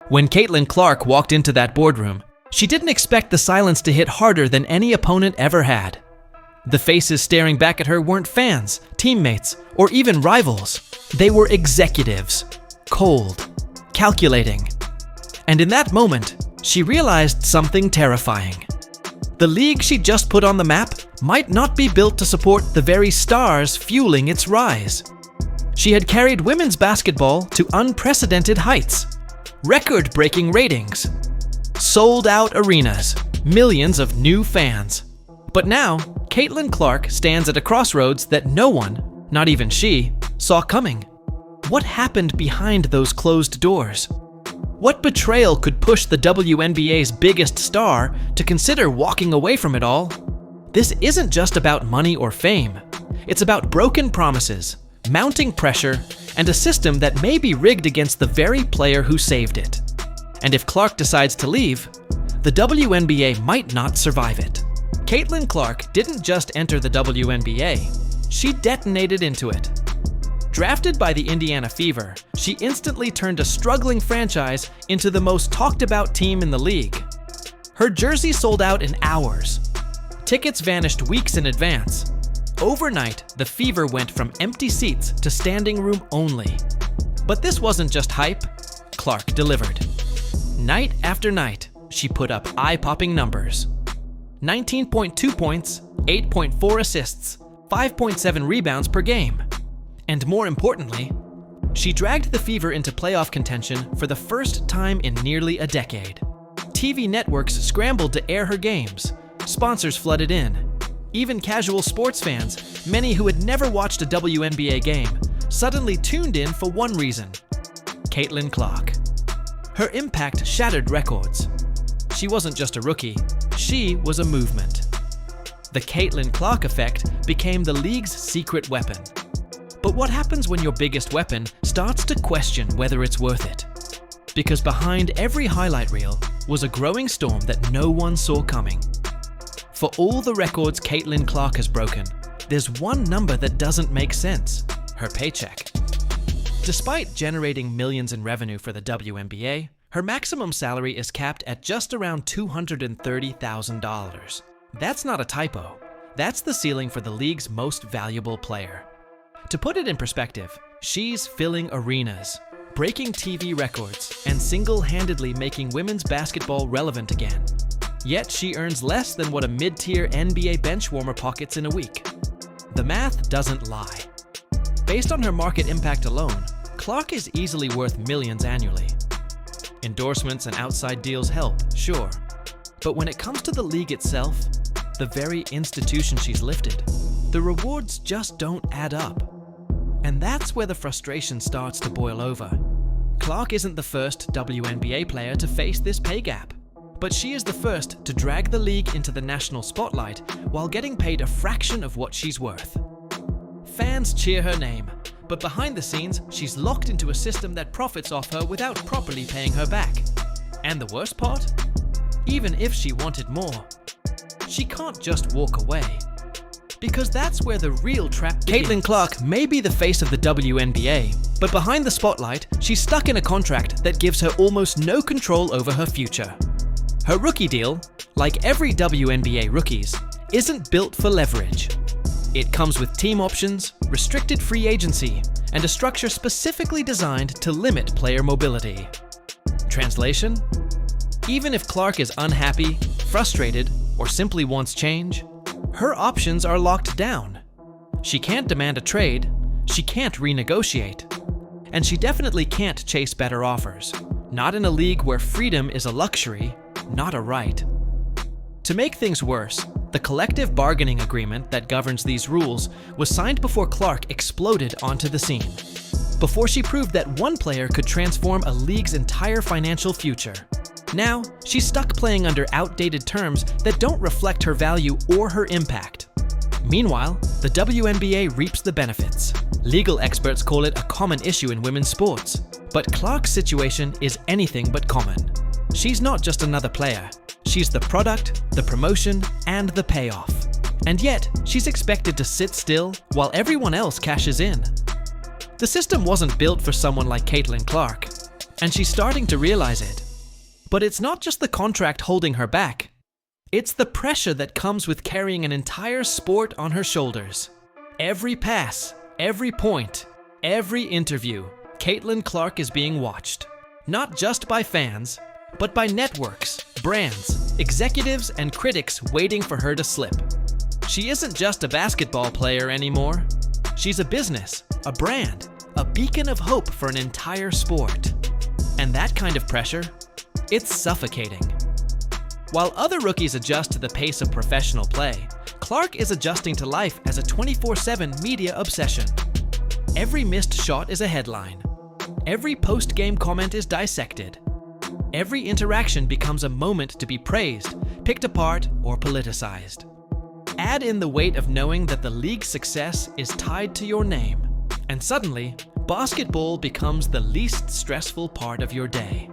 When Caitlin Clark walked into that boardroom, she didn't expect the silence to hit harder than any opponent ever had. The faces staring back at her weren't fans, teammates, or even rivals. They were executives. Cold. Calculating. And in that moment, she realized something terrifying. The league she just put on the map might not be built to support the very stars fueling its rise. She had carried women's basketball to unprecedented heights. Record-breaking ratings. Sold-out arenas. Millions of new fans. But now, Caitlin Clark stands at a crossroads that no one, not even she, saw coming. What happened behind those closed doors? What betrayal could push the WNBA's biggest star to consider walking away from it all? This isn't just about money or fame. It's about broken promises, mounting pressure, and a system that may be rigged against the very player who saved it. And if Clark decides to leave, the WNBA might not survive it. Caitlin Clark didn't just enter the WNBA, she detonated into it. Drafted by the Indiana Fever, she instantly turned a struggling franchise into the most talked about team in the league. Her jersey sold out in hours. Tickets vanished weeks in advance. Overnight, the Fever went from empty seats to standing room only. But this wasn't just hype. Clark delivered. Night after night, she put up eye-popping numbers. 19.2 points, 8.4 assists, 5.7 rebounds per game. And more importantly, she dragged the Fever into playoff contention for the first time in nearly a decade. TV networks scrambled to air her games. Sponsors flooded in. Even casual sports fans, many who had never watched a WNBA game, suddenly tuned in for one reason: Caitlin Clark. Her impact shattered records. She wasn't just a rookie, she was a movement. The Caitlin Clark effect became the league's secret weapon. But what happens when your biggest weapon starts to question whether it's worth it? Because behind every highlight reel was a growing storm that no one saw coming. For all the records Caitlin Clark has broken, there's one number that doesn't make sense: her paycheck. Despite generating millions in revenue for the WNBA, her maximum salary is capped at just around $230,000. That's not a typo. That's the ceiling for the league's most valuable player. To put it in perspective, she's filling arenas, breaking TV records, and single-handedly making women's basketball relevant again. Yet she earns less than what a mid-tier NBA benchwarmer pockets in a week. The math doesn't lie. Based on her market impact alone, Clark is easily worth millions annually. Endorsements and outside deals help, sure. But when it comes to the league itself, the very institution she's lifted, the rewards just don't add up. And that's where the frustration starts to boil over. Clark isn't the first WNBA player to face this pay gap, but she is the first to drag the league into the national spotlight while getting paid a fraction of what she's worth. Fans cheer her name, but behind the scenes, she's locked into a system that profits off her without properly paying her back. And the worst part? Even if she wanted more, she can't just walk away. Because that's where the real trap begins. Caitlin Clark may be the face of the WNBA, but behind the spotlight, she's stuck in a contract that gives her almost no control over her future. Her rookie deal, like every WNBA rookie's, isn't built for leverage. It comes with team options, restricted free agency, and a structure specifically designed to limit player mobility. Translation? Even if Clark is unhappy, frustrated, or simply wants change, her options are locked down. She can't demand a trade, she can't renegotiate, and she definitely can't chase better offers. Not in a league where freedom is a luxury, not a right. To make things worse, the collective bargaining agreement that governs these rules was signed before Clark exploded onto the scene. Before she proved that one player could transform a league's entire financial future. Now, she's stuck playing under outdated terms that don't reflect her value or her impact. Meanwhile, the WNBA reaps the benefits. Legal experts call it a common issue in women's sports. But Clark's situation is anything but common. She's not just another player. She's the product, the promotion, and the payoff. And yet, she's expected to sit still while everyone else cashes in. The system wasn't built for someone like Caitlin Clark. and she's starting to realize it. But it's not just the contract holding her back. It's the pressure that comes with carrying an entire sport on her shoulders. Every pass, every point, every interview, Caitlin-Clark is being watched. Not just by fans, but by networks, brands, executives, and critics waiting for her to slip. She isn't just a basketball player anymore. She's a business, a brand, a beacon of hope for an entire sport. And that kind of pressure, it's suffocating. While other rookies adjust to the pace of professional play, Clark is adjusting to life as a 24/7 media obsession. Every missed shot is a headline. Every post-game comment is dissected. Every interaction becomes a moment to be praised, picked apart, or politicized. Add in the weight of knowing that the league's success is tied to your name, and suddenly, basketball becomes the least stressful part of your day.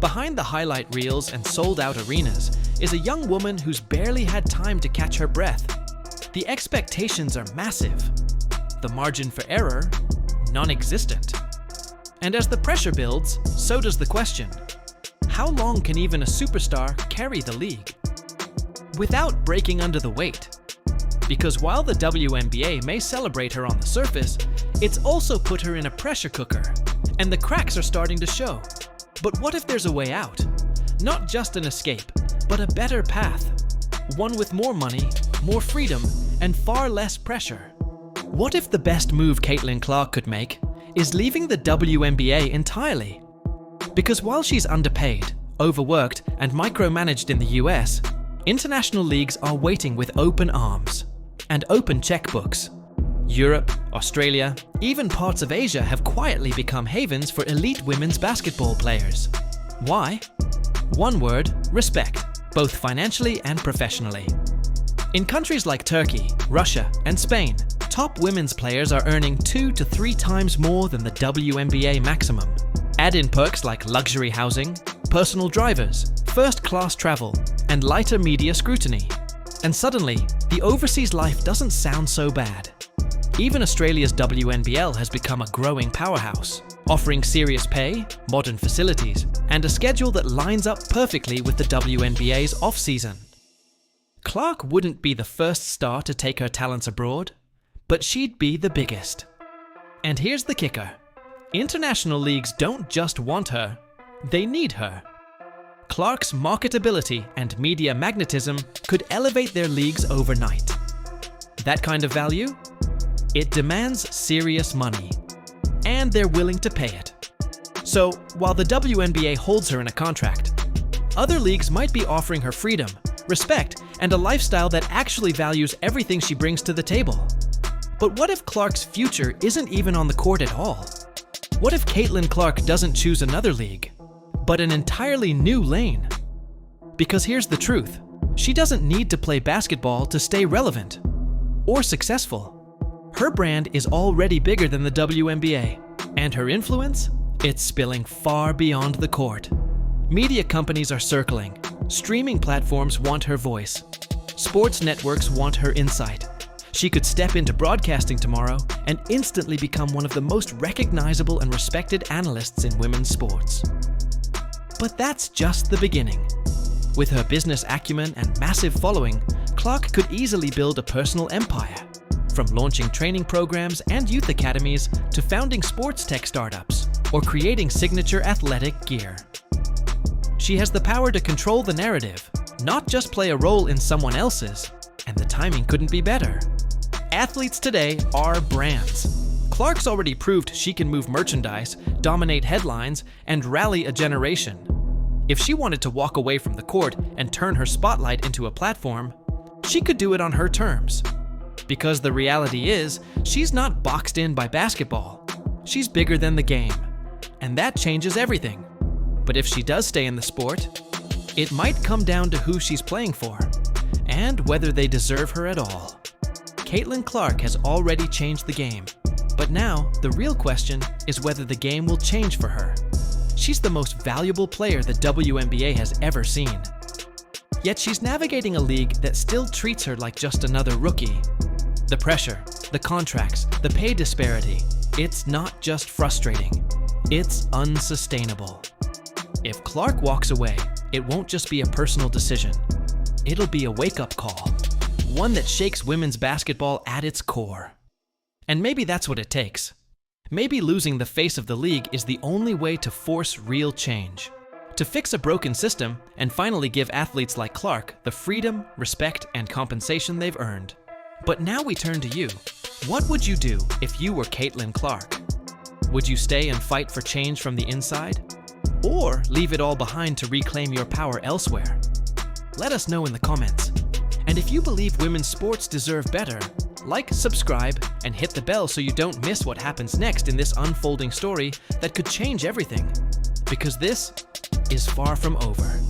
Behind the highlight reels and sold-out arenas is a young woman who's barely had time to catch her breath. The expectations are massive. The margin for error, non-existent. And as the pressure builds, so does the question: how long can even a superstar carry the league without breaking under the weight? Because while the WNBA may celebrate her on the surface, it's also put her in a pressure cooker, and the cracks are starting to show. But what if there's a way out? Not just an escape, but a better path. One with more money, more freedom, and far less pressure. What if the best move Caitlin-Clark could make is leaving the WNBA entirely? Because while she's underpaid, overworked, and micromanaged in the US, international leagues are waiting with open arms and open checkbooks. Europe, Australia, even parts of Asia have quietly become havens for elite women's basketball players. Why? One word: respect, both financially and professionally. In countries like Turkey, Russia, and Spain, top women's players are earning 2 to 3 times more than the WNBA maximum. Add in perks like luxury housing, personal drivers, first-class travel, and lighter media scrutiny. And suddenly, the overseas life doesn't sound so bad. Even Australia's WNBL has become a growing powerhouse, offering serious pay, modern facilities, and a schedule that lines up perfectly with the WNBA's off-season. Clark wouldn't be the first star to take her talents abroad, but she'd be the biggest. And here's the kicker: international leagues don't just want her, they need her. Clark's marketability and media magnetism could elevate their leagues overnight. That kind of value? It demands serious money, and they're willing to pay it. So, while the WNBA holds her in a contract, other leagues might be offering her freedom, respect, and a lifestyle that actually values everything she brings to the table. But what if Clark's future isn't even on the court at all? What if Caitlin-Clark doesn't choose another league, but an entirely new lane? Because here's the truth: she doesn't need to play basketball to stay relevant or successful. Her brand is already bigger than the WNBA, and her influence? It's spilling far beyond the court. Media companies are circling. Streaming platforms want her voice. Sports networks want her insight. She could step into broadcasting tomorrow and instantly become one of the most recognizable and respected analysts in women's sports. But that's just the beginning. With her business acumen and massive following, Clark could easily build a personal empire. From launching training programs and youth academies to founding sports tech startups or creating signature athletic gear. She has the power to control the narrative, not just play a role in someone else's, and the timing couldn't be better. Athletes today are brands. Clark's already proved she can move merchandise, dominate headlines, and rally a generation. If she wanted to walk away from the court and turn her spotlight into a platform, she could do it on her terms. Because the reality is, she's not boxed in by basketball. She's bigger than the game. And that changes everything. But if she does stay in the sport, it might come down to who she's playing for, and whether they deserve her at all. Caitlin-Clark has already changed the game, but now the real question is whether the game will change for her. She's the most valuable player the WNBA has ever seen. Yet she's navigating a league that still treats her like just another rookie. The pressure, the contracts, the pay disparity, it's not just frustrating. It's unsustainable. If Clark walks away, it won't just be a personal decision. It'll be a wake-up call, one that shakes women's basketball at its core. And maybe that's what it takes. Maybe losing the face of the league is the only way to force real change, to fix a broken system and finally give athletes like Clark the freedom, respect, and compensation they've earned. But now we turn to you. What would you do if you were Caitlin-Clark? Would you stay and fight for change from the inside? Or leave it all behind to reclaim your power elsewhere? Let us know in the comments. And if you believe women's sports deserve better, like, subscribe, and hit the bell so you don't miss what happens next in this unfolding story that could change everything. Because this is far from over.